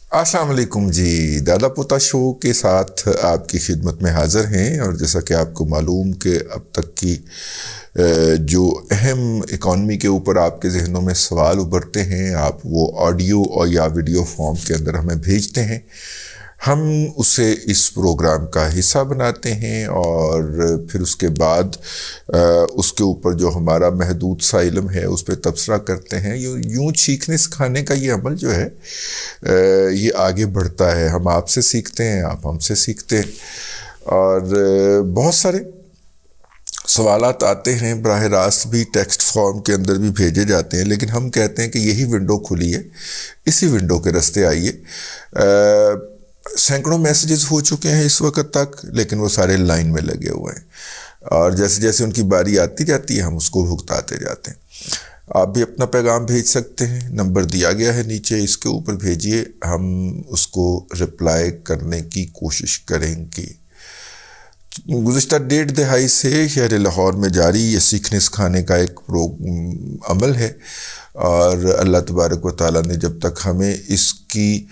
السلام علیکم جی، دادا پوتا شو کے ساتھ آپ کی خدمت میں حاضر ہیں. اور جیسا کہ آپ کو معلوم کہ اب تک کی جو اہم اکانومی کے اوپر آپ کے ذہنوں میں سوال ابھرتے ہیں، آپ وہ آڈیو اور یا ویڈیو فارم کے اندر ہمیں بھیجتے ہیں. ہم اسے اس پروگرام کا حصہ بناتے ہیں اور پھر اس کے بعد اس کے اوپر جو ہمارا محدود سا علم ہے اس پہ تبصرہ کرتے ہیں. یوں سیکھنے سکھانے کا یہ عمل جو ہے یہ آگے بڑھتا ہے. ہم آپ سے سیکھتے ہیں، آپ ہم سے سیکھتے ہیں. اور بہت سارے سوالات آتے ہیں براہ راست بھی، ٹیکسٹ فارم کے اندر بھی بھیجے جاتے ہیں، لیکن ہم کہتے ہیں کہ یہی ونڈو کھلی ہے، اسی ونڈو کے راستے آئیے. سینکڑوں میسیجز ہو چکے ہیں اس وقت تک، لیکن وہ سارے لائن میں لگے ہوئے ہیں اور جیسے جیسے ان کی باری آتی جاتی ہے ہم اس کو بھگتاتے جاتے ہیں. آپ بھی اپنا پیغام بھیج سکتے ہیں، نمبر دیا گیا ہے نیچے، اس کے اوپر بھیجیے، ہم اس کو رپلائی کرنے کی کوشش کریں گے. گزشتہ 1.5 دہائی سے شہر لاہور میں جاری یہ سیکھنے سکھانے کا ایک عمل ہے، اور اللہ تبارک و تعالیٰ نے جب تک ہمیں اس کی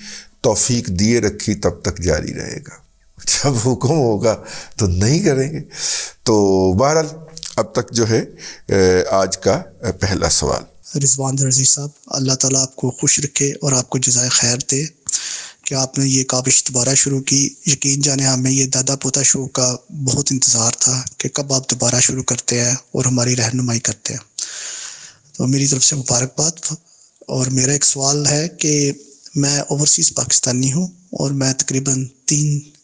توفیق دیے رکھی تب تک جاری رہے گا. جب حکم ہوگا تو نہیں کریں گے. تو بہرحال اب تک جو ہے آج کا پہلا سوال. رضوان درزی صاحب، اللہ تعالیٰ آپ کو خوش رکھے اور آپ کو جزائے خیر دے کہ آپ نے یہ کاوش دوبارہ شروع کی. یقین جانے ہمیں یہ دادا پوتا شو کا بہت انتظار تھا کہ کب آپ دوبارہ شروع کرتے ہیں اور ہماری رہنمائی کرتے ہیں. تو میری طرف سے مبارکباد. اور میرا ایک سوال ہے کہ میں اوورسیز پاکستانی ہوں اور میں تقریباً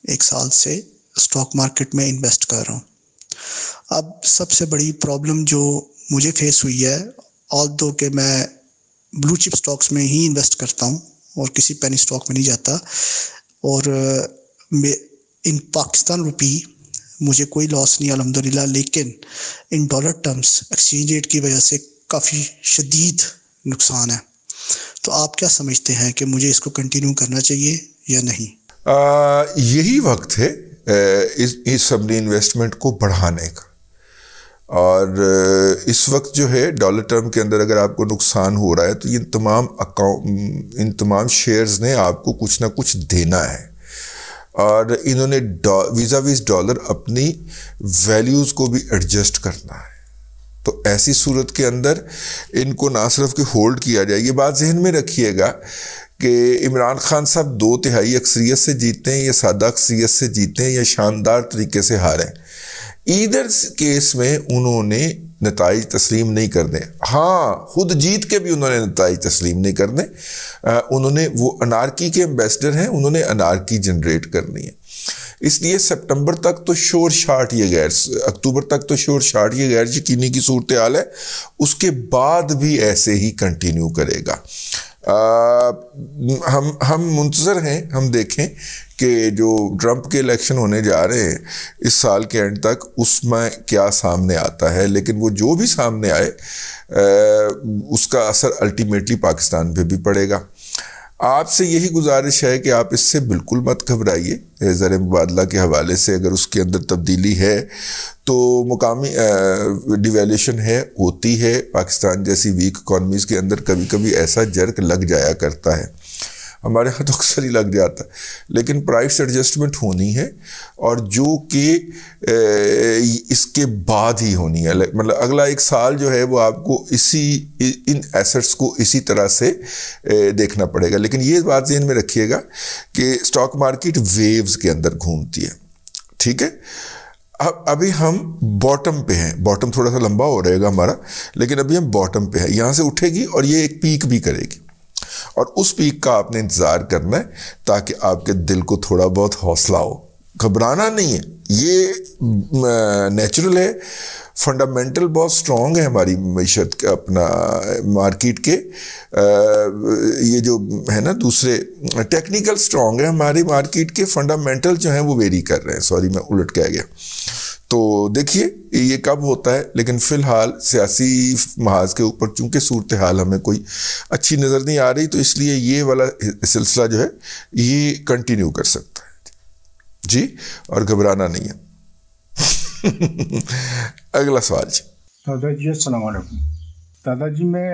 1 سال سے اسٹاک مارکیٹ میں انویسٹ کر رہا ہوں. اب سب سے بڑی پرابلم جو مجھے فیس ہوئی ہے، آلدو کہ میں بلو چپ سٹاکس میں ہی انویسٹ کرتا ہوں اور کسی پینی سٹاک میں نہیں جاتا، اور ان پاکستان روپی مجھے کوئی لاس نہیں الحمدللہ، لیکن in dollar terms exchange rate کی وجہ سے کافی شدید نقصان ہے. تو آپ کیا سمجھتے ہیں کہ مجھے اس کو کنٹینیو کرنا چاہیے یا نہیں؟ یہی وقت ہے اس اپنی انویسٹمنٹ کو بڑھانے کا. اور اس وقت جو ہے ڈالر ٹرم کے اندر اگر آپ کو نقصان ہو رہا ہے تو ان تمام شیئرز نے آپ کو کچھ نہ کچھ دینا ہے، اور انہوں نے ویزا ویز ڈالر اپنی ویلیوز کو بھی ایڈجسٹ کرنا ہے. تو ایسی صورت کے اندر ان کو نہ صرف کہ ہولڈ کیا جائے. یہ بات ذہن میں رکھیے گا کہ عمران خان صاحب 2/3 اکثریت سے جیتے ہیں یا سادہ اکثریت سے جیتے ہیں یا شاندار طریقے سے ہارے ہیں، ایدر کیس میں انہوں نے نتائج تسلیم نہیں کرنے. ہاں، خود جیت کے بھی انہوں نے نتائج تسلیم نہیں کرنے. انہوں نے وہ انارکی کے ایمبیسڈر ہیں، انہوں نے انارکی جنریٹ کرنی ہے. اس لیے سپٹمبر تک تو شور شاٹ یہ اکتوبر تک تو شور شاٹ یہ غیر یقینی کی صورتحال ہے. اس کے بعد بھی ایسے ہی کنٹینیو کرے گا. ہم منتظر ہیں، ہم دیکھیں کہ جو ٹرمپ کے الیکشن ہونے جا رہے ہیں اس سال کے اینڈ تک، اس میں کیا سامنے آتا ہے. لیکن وہ جو بھی سامنے آئے اس کا اثر الٹیمیٹلی پاکستان پہ بھی پڑے گا. آپ سے یہی گزارش ہے کہ آپ اس سے بالکل مت گھبرائیے. زر مبادلہ کے حوالے سے اگر اس کے اندر تبدیلی ہے تو مقامی ڈیویلیوشن ہے، ہوتی ہے. پاکستان جیسی ویک اکانومیز کے اندر کبھی کبھی ایسا جرک لگ جایا کرتا ہے، ہمارے ہاں تو اکثر ہی لگ جاتا ہے، لیکن پرائس ایڈجسٹمنٹ ہونی ہے، اور جو کہ اس کے بعد ہی ہونی ہے. مطلب اگلا 1 سال جو ہے وہ آپ کو ان ایسٹس کو اسی طرح سے دیکھنا پڑے گا. لیکن یہ بات ذہن میں رکھیے گا کہ اسٹاک مارکیٹ ویوز کے اندر گھومتی ہے. ٹھیک ہے، ابھی ہم باٹم پہ ہیں. باٹم تھوڑا سا لمبا ہو رہے گا ہمارا، لیکن ابھی ہم باٹم پہ ہیں. یہاں سے اٹھے گی اور یہ ایک پیک بھی کرے گی، اور اس پیک کا آپ نے انتظار کرنا ہے تاکہ آپ کے دل کو تھوڑا بہت حوصلہ ہو. گھبرانا نہیں ہے، یہ نیچرل ہے. فنڈامنٹل بہت سٹرونگ ہے ہماری معیشت کے، اپنا مارکیٹ کے. یہ جو ہے نا دوسرے ٹیکنیکل سٹرونگ ہے ہماری مارکیٹ کے، فنڈامنٹل جو ہیں وہ ویری کر رہے ہیں. سوری میں الٹ کہہ گیا. تو دیکھیے یہ کب ہوتا ہے، لیکن فی الحال سیاسی محاذ کے اوپر چونکہ صورتحال ہمیں کوئی اچھی نظر نہیں آ رہی، تو اس لیے یہ والا سلسلہ جو ہے یہ کنٹینیو کر سکتا ہے جی، اور گھبرانا نہیں ہے. اگلا سوال جی. دادا جی السلام علیکم. دادا جی میں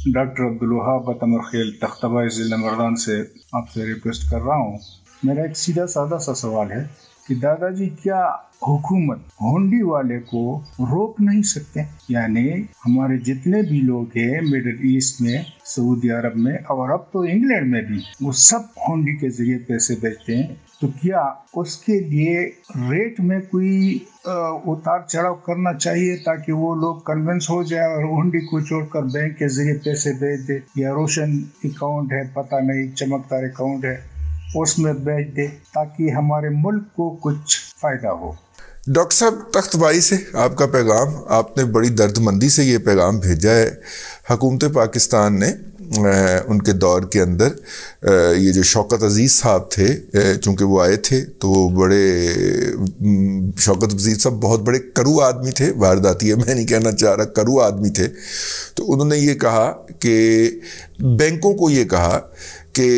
ڈاکٹر عبدالوہاب بطمرخیل تختبہ ضلع مردان سے آپ سے ریکویسٹ کر رہا ہوں. میرا ایک سیدھا سادہ سا سوال ہے کہ دادا جی کیا حکومت ہونڈی والے کو روک نہیں سکتے؟ یعنی ہمارے جتنے بھی لوگ ہیں مڈل ایسٹ میں، سعودی عرب میں اور اب تو انگلینڈ میں بھی، وہ سب ہونڈی کے ذریعے پیسے بھیجتے ہیں. تو کیا اس کے لیے ریٹ میں کوئی اتار چڑھاؤ کرنا چاہیے تاکہ وہ لوگ کنونس ہو جائے اور ہونڈی کو چھوڑ کر بینک کے ذریعے پیسے بھیج دے، یا روشن اکاؤنٹ ہے، پتہ نہیں چمکدار اکاؤنٹ ہے، اس میں بھیج دے تاکہ ہمارے ملک کو کچھ فائدہ ہو. ڈاکٹر صاحب تخت بائی سے آپ کا پیغام، آپ نے بڑی درد مندی سے یہ پیغام بھیجا ہے. حکومت پاکستان نے ان کے دور کے اندر یہ جو شوکت عزیز صاحب تھے، چونکہ وہ آئے تھے تو وہ بڑے، شوکت عزیز صاحب بہت بڑے کرو آدمی تھے، وارداتی ہے میں نہیں کہنا چاہ رہا، کرو آدمی تھے. تو انہوں نے یہ کہا کہ بینکوں کو یہ کہا کہ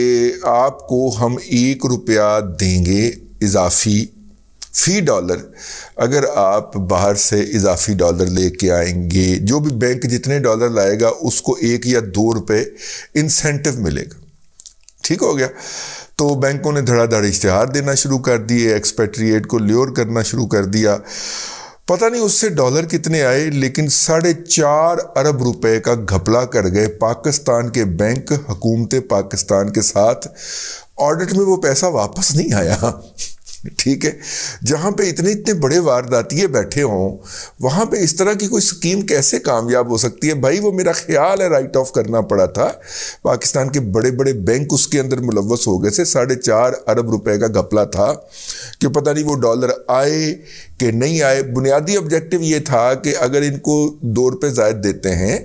آپ کو ہم ₹1 دیں گے اضافی فی ڈالر اگر آپ باہر سے اضافی ڈالر لے کے آئیں گے. جو بھی بینک جتنے ڈالر لائے گا اس کو $1 یا $2 انسینٹو ملے گا. ٹھیک ہو گیا. تو بینکوں نے دھڑا دھڑ اشتہار دینا شروع کر دیے، ایکسپیٹریٹ کو لیور کرنا شروع کر دیا. پتہ نہیں اس سے ڈالر کتنے آئے، لیکن ₹4.5 ارب کا گھپلا کر گئے پاکستان کے بینک حکومت پاکستان کے ساتھ. آڈٹ میں وہ پیسہ واپس نہیں آیا. ٹھیک ہے. جہاں پہ اتنے بڑے وارداتیے بیٹھے ہوں وہاں پہ اس طرح کی کوئی سکیم کیسے کامیاب ہو سکتی ہے؟ بھائی وہ میرا خیال ہے رائٹ آف کرنا پڑا تھا. پاکستان کے بڑے بڑے بینک اس کے اندر ملوث ہو گئے تھے. ₹4.5 ارب کا گھپلا تھا کہ پتہ نہیں وہ ڈالر آئے کہ نہیں آئے. بنیادی آبجیکٹو یہ تھا کہ اگر ان کو $2 زائد دیتے ہیں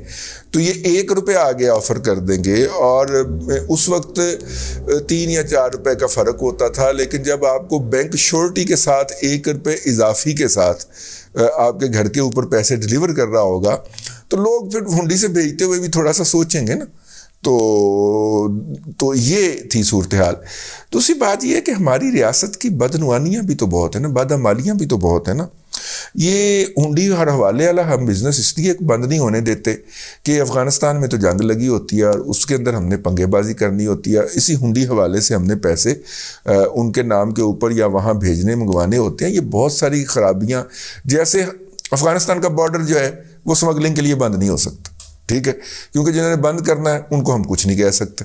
تو یہ $1 آگے آفر کر دیں گے، اور اس وقت $3 یا $4 کا فرق ہوتا تھا. لیکن جب آپ کو بینک شورٹی کے ساتھ $1 اضافی کے ساتھ آپ کے گھر کے اوپر پیسے ڈیلیور کر رہا ہوگا تو لوگ پھر ہنڈی سے بھیجتے ہوئے بھی تھوڑا سا سوچیں گے نا. تو یہ تھی صورتحال. دوسری بات یہ ہے کہ ہماری ریاست کی بدعنوانیاں بھی تو بہت ہیں نا، بدعمالیاں بھی تو بہت ہیں نا. یہ ہنڈی ہر حوالے والا ہم بزنس اس لیے بند نہیں ہونے دیتے کہ افغانستان میں تو جنگ لگی ہوتی ہے اور اس کے اندر ہم نے پنگے بازی کرنی ہوتی ہے. اسی ہنڈی حوالے سے ہم نے پیسے ان کے نام کے اوپر یا وہاں بھیجنے منگوانے ہوتے ہیں. یہ بہت ساری خرابیاں، جیسے افغانستان کا بارڈر جو ہے وہ سمگلنگ کے لیے بند نہیں ہو سکتا. ٹھیک ہے. کیونکہ جنہوں نے بند کرنا ہے ان کو ہم کچھ نہیں کہہ سکتے.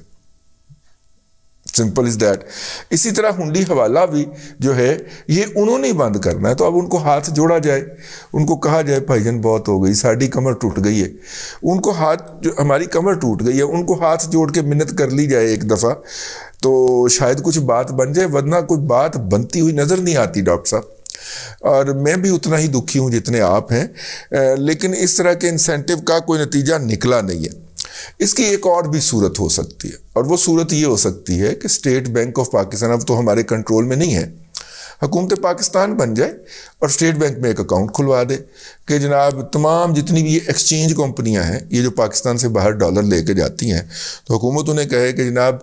Simple is that. اسی طرح ہنڈی حوالہ بھی جو ہے یہ انہوں نے بند کرنا ہے، تو اب ان کو ہاتھ جوڑا جائے، ان کو کہا جائے بھائی جان بہت ہو گئی، ساڑھی کمر ٹوٹ گئی ہے. ان کو جو ہماری کمر ٹوٹ گئی ہے ان کو ہاتھ جوڑ کے منت کر لی جائے ایک دفعہ، تو شاید کچھ بات بن جائے. ورنہ کوئی بات بنتی ہوئی نظر نہیں آتی ڈاکٹر صاحب. اور میں بھی اتنا ہی دکھی ہوں جتنے آپ ہیں، لیکن اس طرح کے انسینٹیو کا کوئی نتیجہ نکلا نہیں ہے. اس کی ایک اور بھی صورت ہو سکتی ہے، اور وہ صورت یہ ہو سکتی ہے کہ اسٹیٹ بینک آف پاکستان اب تو ہمارے کنٹرول میں نہیں ہے، حکومت پاکستان بن جائے اور اسٹیٹ بینک میں ایک اکاؤنٹ کھلوا دے کہ جناب تمام جتنی بھی یہ ایکسچینج کمپنیاں ہیں یہ جو پاکستان سے باہر ڈالر لے کے جاتی ہیں، تو حکومت انہیں کہے کہ جناب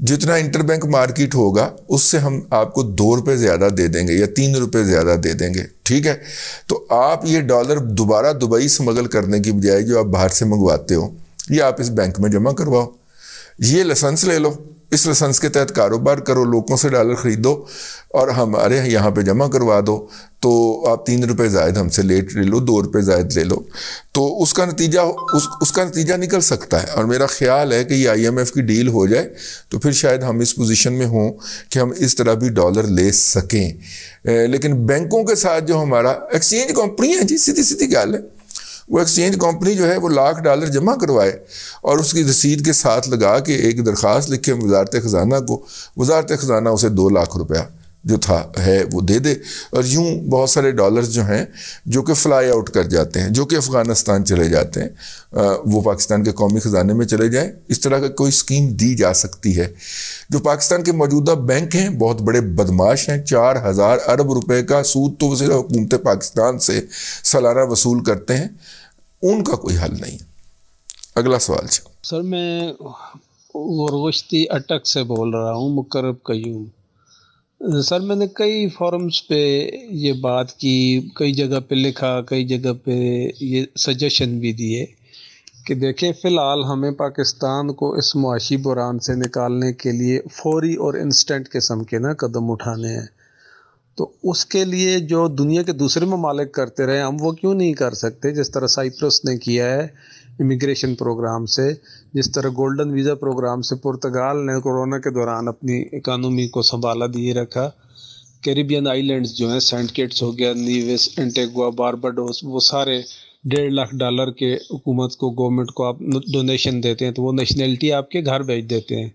جتنا انٹر بینک مارکیٹ ہوگا اس سے ہم آپ کو $2 زیادہ دے دیں گے یا $3 زیادہ دے دیں گے. ٹھیک ہے. تو آپ یہ ڈالر دوبارہ دبئی سمگل کرنے کی بجائے جو آپ باہر سے منگواتے ہو یہ آپ اس بینک میں جمع کرواؤ، یہ لائسنس لے لو، اس لائسنس کے تحت کاروبار کرو، لوگوں سے ڈالر خریدو اور ہمارے یہاں پہ جمع کروا دو. تو آپ $3 زائد ہم سے لیٹ لے لو، $2 زائد لے لو. تو اس کا نتیجہ نکل سکتا ہے. اور میرا خیال ہے کہ یہ IMF کی ڈیل ہو جائے تو پھر شاید ہم اس پوزیشن میں ہوں کہ ہم اس طرح بھی ڈالر لے سکیں. لیکن بینکوں کے ساتھ جو ہمارا ایکسچینج کمپنی ہے جی، سیدھی گال ہے، وہ ایکسچینج کمپنی جو ہے وہ $1,00,000 جمع کروائے اور اس کی رسید کے ساتھ لگا کے ایک درخواست لکھے وزارت خزانہ کو، وزارت خزانہ اسے $2,00,000 جو ہے وہ دے دے. اور یوں بہت سارے ڈالرز جو ہیں جو کہ فلائی آؤٹ کر جاتے ہیں، جو کہ افغانستان چلے جاتے ہیں، وہ پاکستان کے قومی خزانے میں چلے جائیں. اس طرح کا کوئی سکیم دی جا سکتی ہے. جو پاکستان کے موجودہ بینک ہیں بہت بڑے بدماش ہیں، $4,000 ارب کا سود تو صرف حکومت پاکستان سے سالانہ وصول کرتے ہیں. ان کا کوئی حل نہیں. اگلا سوال سر، میں غرغشتی اٹک سے بول رہا ہوں، مقرب قیوم. سر میں نے کئی فورمز پہ یہ بات کی، کئی جگہ پہ لکھا، کئی جگہ پہ یہ سجیشن بھی دیے کہ دیکھیں فی الحال ہمیں پاکستان کو اس معاشی بحران سے نکالنے کے لیے فوری اور انسٹنٹ قسم کے قدم اٹھانے ہیں. تو اس کے لیے جو دنیا کے دوسرے ممالک کرتے رہے ہم وہ کیوں نہیں کر سکتے؟ جس طرح سائپرس نے کیا ہے امیگریشن پروگرام سے، جس طرح گولڈن ویزا پروگرام سے پرتگال نے کورونا کے دوران اپنی اکانومی کو سنبھالا دیے رکھا. کیریبین آئی لینڈز جو ہیں، سینٹ کٹس ہو گیا، نیویس، اینٹیگوا، بارباڈوس، وہ سارے $1.5 کے حکومت کو، گورنمنٹ کو آپ ڈونیشن دیتے ہیں تو وہ نیشنلٹی آپ کے گھر بھیج دیتے ہیں.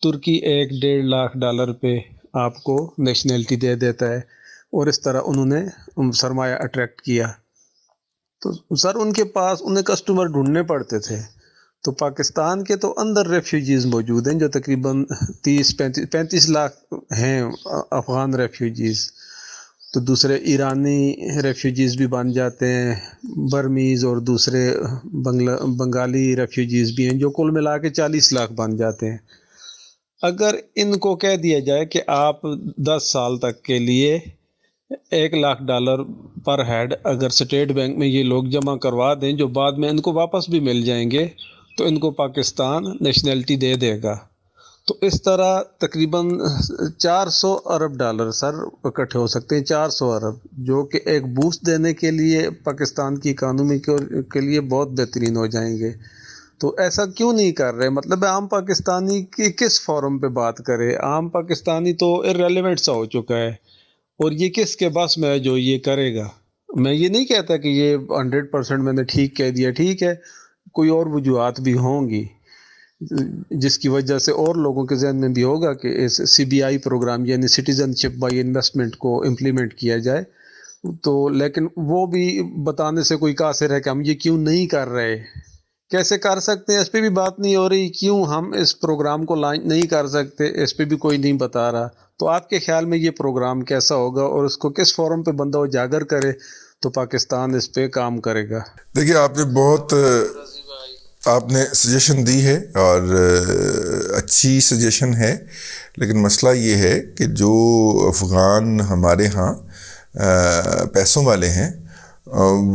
ترکی $1.5 پہ آپ کو نیشنلٹی دے دیتا ہے، اور اس طرح انہوں نے سرمایہ اٹریکٹ کیا. تو سر ان کے پاس انہیں کسٹمر ڈھونڈنے پڑتے تھے. تو پاکستان کے تو اندر ریفیوجیز موجود ہیں جو تقریباً 35 لاکھ ہیں افغان ریفیوجیز. تو دوسرے ایرانی ریفیوجیز بھی بن جاتے ہیں، برمیز اور دوسرے بنگالی ریفیوجیز بھی ہیں، جو کل ملا کے 40 لاکھ بن جاتے ہیں. اگر ان کو کہہ دیا جائے کہ آپ 10 سال تک کے لیے $1 لاکھ پر ہیڈ اگر اسٹیٹ بینک میں یہ لوگ جمع کروا دیں جو بعد میں ان کو واپس بھی مل جائیں گے، تو ان کو پاکستان نیشنلٹی دے دے گا. تو اس طرح تقریباً $400 ارب سر اکٹھے ہو سکتے ہیں، 400 ارب، جو کہ ایک بوسٹ دینے کے لیے پاکستان کی اکانومی کے لیے بہت بہترین ہو جائیں گے. تو ایسا کیوں نہیں کر رہے؟ مطلب عام پاکستانی کی کس فورم پہ بات کرے؟ عام پاکستانی تو ارریلیونٹ سا ہو چکا ہے، اور یہ کس کے بس میں ہے جو یہ کرے گا؟ میں یہ نہیں کہتا کہ یہ 100% میں نے ٹھیک کہہ دیا، ٹھیک ہے، کوئی اور وجوہات بھی ہوں گی جس کی وجہ سے اور لوگوں کے ذہن میں بھی ہوگا کہ اس CBI پروگرام یعنی سٹیزن شپ بائی انویسٹمنٹ کو امپلیمنٹ کیا جائے. تو لیکن وہ بھی بتانے سے کوئی قاصر ہے کہ ہم یہ کیوں نہیں کر رہے. کیسے کر سکتے ہیں اس پہ بھی بات نہیں ہو رہی، کیوں ہم اس پروگرام کو لانچ نہیں کر سکتے اس پہ بھی کوئی نہیں بتا رہا. تو آپ کے خیال میں یہ پروگرام کیسا ہوگا اور اس کو کس فورم پہ بندہ اجاگر کرے تو پاکستان اس پہ کام کرے گا؟ دیکھیے آپ نے سجیشن دی ہے اور اچھی سجیشن ہے، لیکن مسئلہ یہ ہے کہ جو افغان ہمارے ہاں پیسوں والے ہیں،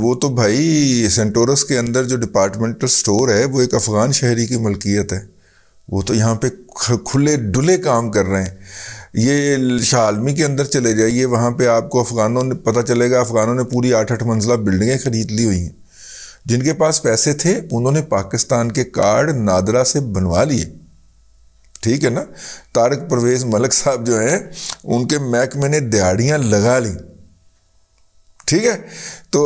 وہ تو بھائی سینٹورس کے اندر جو ڈپارٹمنٹل سٹور ہے وہ ایک افغان شہری کی ملکیت ہے. وہ تو یہاں پہ کھلے ڈلے کام کر رہے ہیں. یہ شاہ عالمی کے اندر چلے جائیے، وہاں پہ آپ کو افغانوں نے پتہ چلے گا، افغانوں نے پوری 8 منزلہ بلڈنگیں خرید لی ہوئی ہیں. جن کے پاس پیسے تھے انہوں نے پاکستان کے کارڈ نادرا سے بنوا لیے. ٹھیک ہے نا؟ طارق پرویز ملک صاحب جو ہیں ان کے محکمے نے دہاڑیاں لگا لی. ٹھیک ہے، تو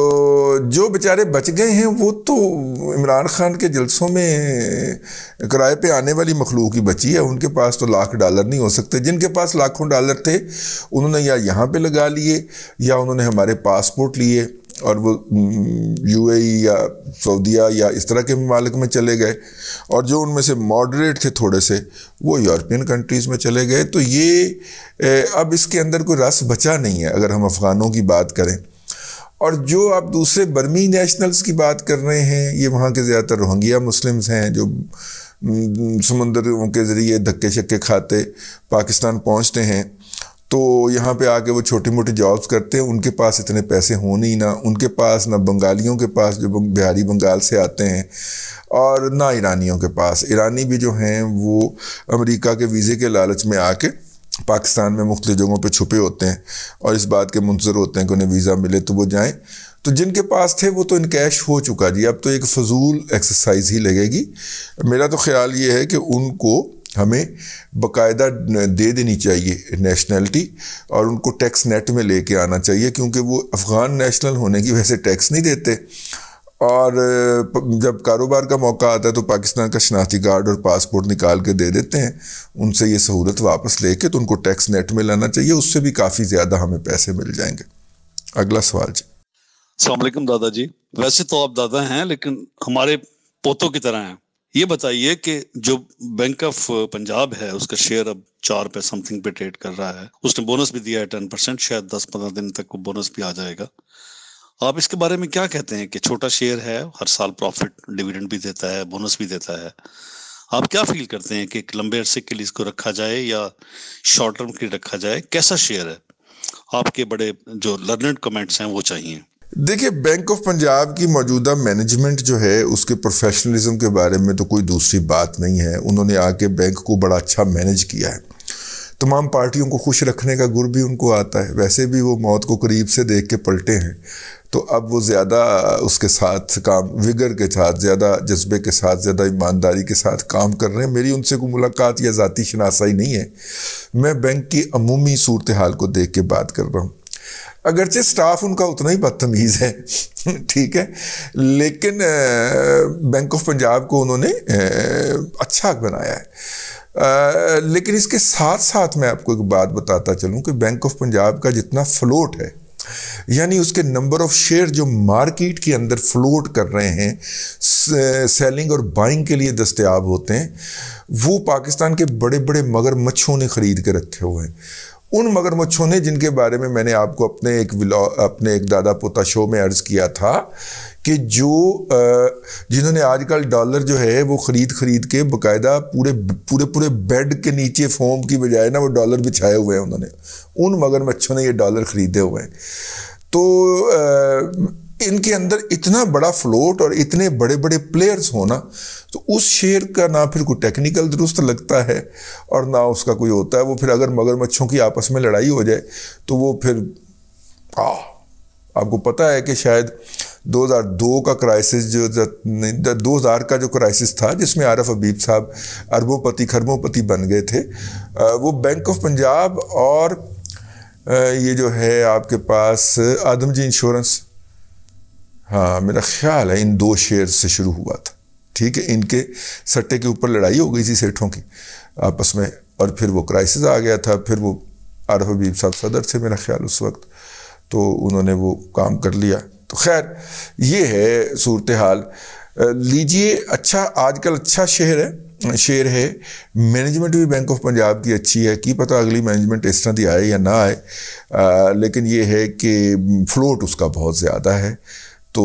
جو بیچارے بچ گئے ہیں وہ تو عمران خان کے جلسوں میں کرائے پہ آنے والی مخلوق ہی بچی ہے. ان کے پاس تو $1,00,000 نہیں ہو سکتے. جن کے پاس $1,00,000 تھے انہوں نے یا یہاں پہ لگا لیے یا انہوں نے ہمارے پاسپورٹ لیے اور وہ UAE یا سعودیہ یا اس طرح کے ممالک میں چلے گئے، اور جو ان میں سے ماڈریٹ تھے تھوڑے سے وہ یورپین کنٹریز میں چلے گئے. تو یہ اب اس کے اندر کوئی رس بچا نہیں ہے اگر ہم افغانوں کی بات کریں. اور جو آپ دوسرے برمی نیشنلز کی بات کر رہے ہیں، یہ وہاں کے زیادہ تر روہنگیا مسلمز ہیں جو سمندروں کے ذریعے دھکے شکے کھاتے پاکستان پہنچتے ہیں. تو یہاں پہ آ کے وہ چھوٹی موٹی جابز کرتے ہیں. ان کے پاس اتنے پیسے ہونے ہی نہ ان کے پاس، نہ بنگالیوں کے پاس جو بہاری بنگال سے آتے ہیں، اور نہ ایرانیوں کے پاس. ایرانی بھی جو ہیں وہ امریکہ کے ویزے کے لالچ میں آ کے پاکستان میں مختلف جگہوں پہ چھپے ہوتے ہیں اور اس بات کے منتظر ہوتے ہیں کہ انہیں ویزا ملے تو وہ جائیں. تو جن کے پاس تھے وہ تو انکیش ہو چکا جی. اب تو ایک فضول ایکسرسائز ہی لگے گی. میرا تو خیال یہ ہے کہ ان کو ہمیں باقاعدہ دے دینی چاہیے نیشنلٹی، اور ان کو ٹیکس نیٹ میں لے کے آنا چاہیے، کیونکہ وہ افغان نیشنل ہونے کی وجہ سے ٹیکس نہیں دیتے. اور جب کاروبار کا موقع آتا ہے تو پاکستان کا شناختی کارڈ اور پاسپورٹ نکال کے دے دیتے ہیں. ان سے یہ سہولت واپس لے کے تو ان کو ٹیکس نیٹ میں لانا چاہیے. اس سے بھی کافی زیادہ ہمیں پیسے مل جائیں گے. اگلا سوال جی. السلام علیکم دادا جی. ویسے تو آپ دادا ہیں لیکن ہمارے پوتوں کی طرح ہیں. یہ بتائیے کہ جو بینک آف پنجاب ہے اس کا شیئر اب 4 پہ سم تھنگ پہ ٹریڈ کر رہا ہے. اس نے بونس بھی دیا ہے 10%، شاید 10-15 دن تک وہ بونس بھی آ جائے گا. آپ اس کے بارے میں کیا کہتے ہیں کہ چھوٹا شیئر ہے، ہر سال پروفٹ ڈیویڈنڈ بھی دیتا ہے، بونس بھی دیتا ہے. آپ کیا فیل کرتے ہیں کہ ایک لمبے عرصے کے لیے اس کو رکھا جائے یا شارٹ ٹرم کے لیے رکھا جائے؟ کیسا شیئر ہے؟ آپ کے بڑے جو لرنڈ کمنٹس ہیں وہ چاہیے. دیکھیے بینک آف پنجاب کی موجودہ مینجمنٹ جو ہے اس کے پروفیشنلزم کے بارے میں تو کوئی دوسری بات نہیں ہے. انہوں نے آ کے بینک کو بڑا اچھا مینج کیا ہے. تمام پارٹیوں کو خوش رکھنے کا گر بھی ان کو آتا ہے. ویسے بھی وہ موت کو قریب سے دیکھ کے پلٹے ہیں, تو اب وہ زیادہ اس کے ساتھ کام وگر کے ساتھ, زیادہ جذبے کے ساتھ, زیادہ ایمانداری کے ساتھ کام کر رہے ہیں. میری ان سے کوئی ملاقات یا ذاتی شناسائی نہیں ہے. میں بینک کی عمومی صورتحال کو دیکھ کے بات کر رہا ہوں. اگرچہ سٹاف ان کا اتنا ہی بدتمیز ہے, ٹھیک ہے, لیکن بینک آف پنجاب کو انہوں نے اچھا بنایا ہے. لیکن اس کے ساتھ ساتھ میں آپ کو ایک بات بتاتا چلوں کہ بینک آف پنجاب کا جتنا فلوٹ ہے, یعنی اس کے نمبر آف شیئر جو مارکیٹ کے اندر فلوٹ کر رہے ہیں, سیلنگ اور بائنگ کے لیے دستیاب ہوتے ہیں, وہ پاکستان کے بڑے بڑے مگر مچھوں نے خرید کے رکھے ہوئے ہیں. ان مگر مچھوں نے جن کے بارے میں نے آپ کو اپنے ایک دادا پوتا شو میں عرض کیا تھا کہ جنہوں نے آج کل ڈالر جو ہے وہ خرید کے باقاعدہ پورے بیڈ کے نیچے فوم کی بجائے نا وہ ڈالر بچھائے ہوئے ہیں. انہوں نے ان مگر مچھوں نے یہ ڈالر خریدے ہوئے ہیں. تو ان کے اندر اتنا بڑا فلوٹ اور اتنے بڑے بڑے پلیئرز ہونا, تو اس شیئر کا نہ پھر کوئی ٹیکنیکل درست لگتا ہے اور نہ اس کا کوئی ہوتا ہے. وہ پھر اگر مگر مچھوں کی آپس میں لڑائی ہو جائے تو وہ پھر آپ کو پتہ ہے کہ شاید 2002 کا کرائسس جو 2000 کا جو کرائسس تھا جس میں عارف حبیب صاحب اربوں پتی خربوں پتی بن گئے تھے, وہ بینک آف پنجاب اور یہ جو ہے آپ کے پاس آدم جی انشورنس, ہاں میرا خیال ہے ان 2 شیئر سے شروع ہوا تھا, ٹھیک ہے. ان کے سٹے کے اوپر لڑائی ہو گئی تھی سیٹھوں کی آپس میں, اور پھر وہ کرائسس آ گیا تھا. پھر وہ عارف حبیب صاحب صدر تھے میرا خیال اس وقت, تو انہوں نے وہ کام کر لیا. تو خیر یہ ہے صورتحال. لیجئے اچھا آج کل اچھا شیئر ہے. مینجمنٹ بھی بینک آف پنجاب کی اچھی ہے. کی پتہ اگلی مینجمنٹ اس طرح دی آئے یا نہ آئے, لیکن یہ ہے کہ فلوٹ اس کا بہت زیادہ ہے. تو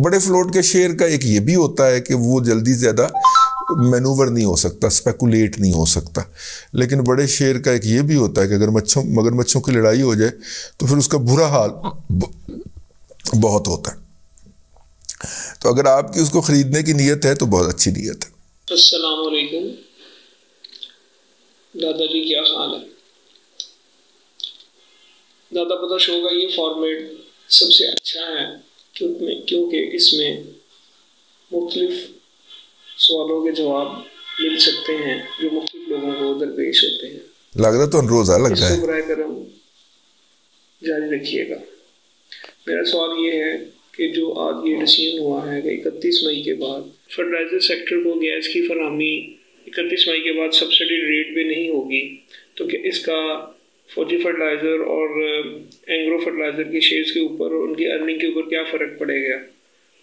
بڑے فلوٹ کے شیئر کا ایک یہ بھی ہوتا ہے کہ وہ جلدی زیادہ مینوور نہیں ہو سکتا, سپیکولیٹ نہیں ہو سکتا. لیکن بڑے شیئر کا ایک یہ بھی ہوتا ہے کہ اگر مگر مچھوں کی لڑائی ہو جائے تو پھر اس کا برا حال بہت ہوتا ہے. تو اگر آپ کی اس کو خریدنے کی نیت ہے تو بہت اچھی نیت ہے. السلام علیکم دادا جی, کیا حال ہے؟ دادا پوتا شو کا یہ فارمیٹ سب سے اچھا ہے کیونکہ اس میں مختلف سوالوں کے جواب مل سکتے ہیں جو مختلف لوگوں کو درپیش ہوتے ہیں. لگ رہا تو روزہ لگ رہا ہے. برائے کرم جاری رکھیے گا. میرا سوال یہ ہے کہ جو آج یہ ڈیسیژن ہوا ہے کہ 31 مئی کے بعد فرٹیلائزر سیکٹر کو گیس کی فراہمی 31 مئی کے بعد سبسڈی ریٹ پہ نہیں ہوگی, تو کہ اس کا فوجی فرٹیلائزر اور اینگرو فرٹیلائزر کے شیئرز کے اوپر اور ان کی ارننگ کے اوپر کیا فرق پڑے گا,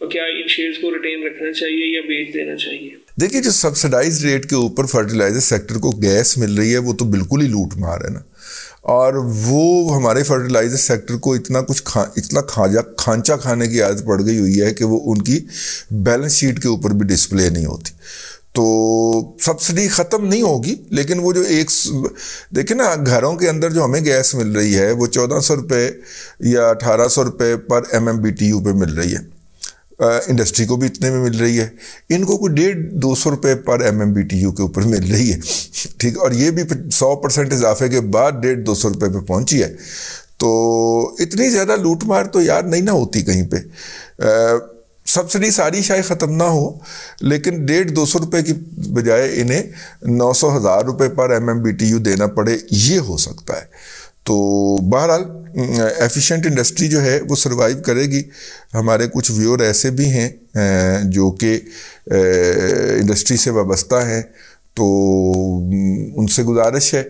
اور کیا ان شیئرز کو ریٹین رکھنا چاہیے یا بیچ دینا چاہیے؟ دیکھیے جو سبسڈائز ریٹ کے اوپر فرٹیلائزر سیکٹر کو گیس مل رہی ہے وہ تو بالکل ہی لوٹ مار ہے نا, اور وہ ہمارے فرٹیلائزر سیکٹر کو اتنا کھانچہ کھانے کی عادت پڑ گئی ہوئی ہے کہ وہ ان کی بیلنس شیٹ کے اوپر بھی ڈسپلے نہیں ہوتی. تو سبسڈی ختم نہیں ہوگی, لیکن وہ جو دیکھیں نا گھروں کے اندر جو ہمیں گیس مل رہی ہے وہ 1400 روپے یا 1800 روپے پر MMBTU پہ مل رہی ہے. انڈسٹری کو بھی اتنے میں مل رہی ہے, ان کو کوئی 150-200 روپے پر MMBTU کے اوپر مل رہی ہے, ٹھیک, اور یہ بھی 100% اضافے کے بعد 150-200 روپے پہ پہنچی ہے. تو اتنی زیادہ لوٹ مار تو یار نہیں نہ ہوتی کہیں پہ. سبسڈی ساری شاید ختم نہ ہو, لیکن 150-200 روپے کی بجائے انہیں 900-1000 روپے پر MMBTU دینا پڑے, یہ ہو سکتا ہے. تو بہرحال ایفیشینٹ انڈسٹری جو ہے وہ سروائیو کرے گی. ہمارے کچھ ویور ایسے بھی ہیں جو کہ انڈسٹری سے وابستہ ہیں, تو ان سے گزارش ہے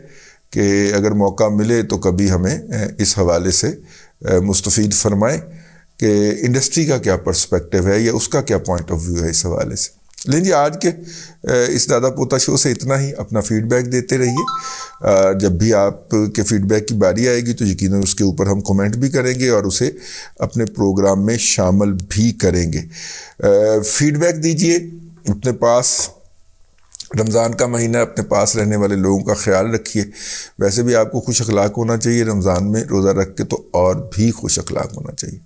کہ اگر موقع ملے تو کبھی ہمیں اس حوالے سے مستفید فرمائیں کہ انڈسٹری کا کیا پرسپیکٹیو ہے یا اس کا کیا پوائنٹ آف ویو ہے اس حوالے سے. لیکن جی آج کے اس دادا پوتا شو سے اتنا ہی. اپنا فیڈ بیک دیتے رہیے. جب بھی آپ کے فیڈ بیک کی باری آئے گی تو یقیناً اس کے اوپر ہم کومنٹ بھی کریں گے اور اسے اپنے پروگرام میں شامل بھی کریں گے. فیڈ بیک دیجیے اپنے پاس. رمضان کا مہینہ اپنے پاس رہنے والے لوگوں کا خیال رکھیے. ویسے بھی آپ کو خوش اخلاق ہونا چاہیے, رمضان میں روزہ رکھ کے تو اور بھی خوش اخلاق ہونا چاہیے.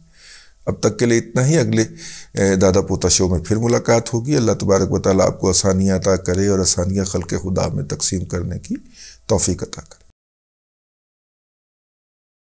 اب تک کے لیے اتنا ہی. اگلے دادا پوتا شو میں پھر ملاقات ہوگی. اللہ تبارک و تعالیٰ آپ کو آسانیاں عطا کرے اور آسانیاں خلق خدا میں تقسیم کرنے کی توفیق عطا کرے.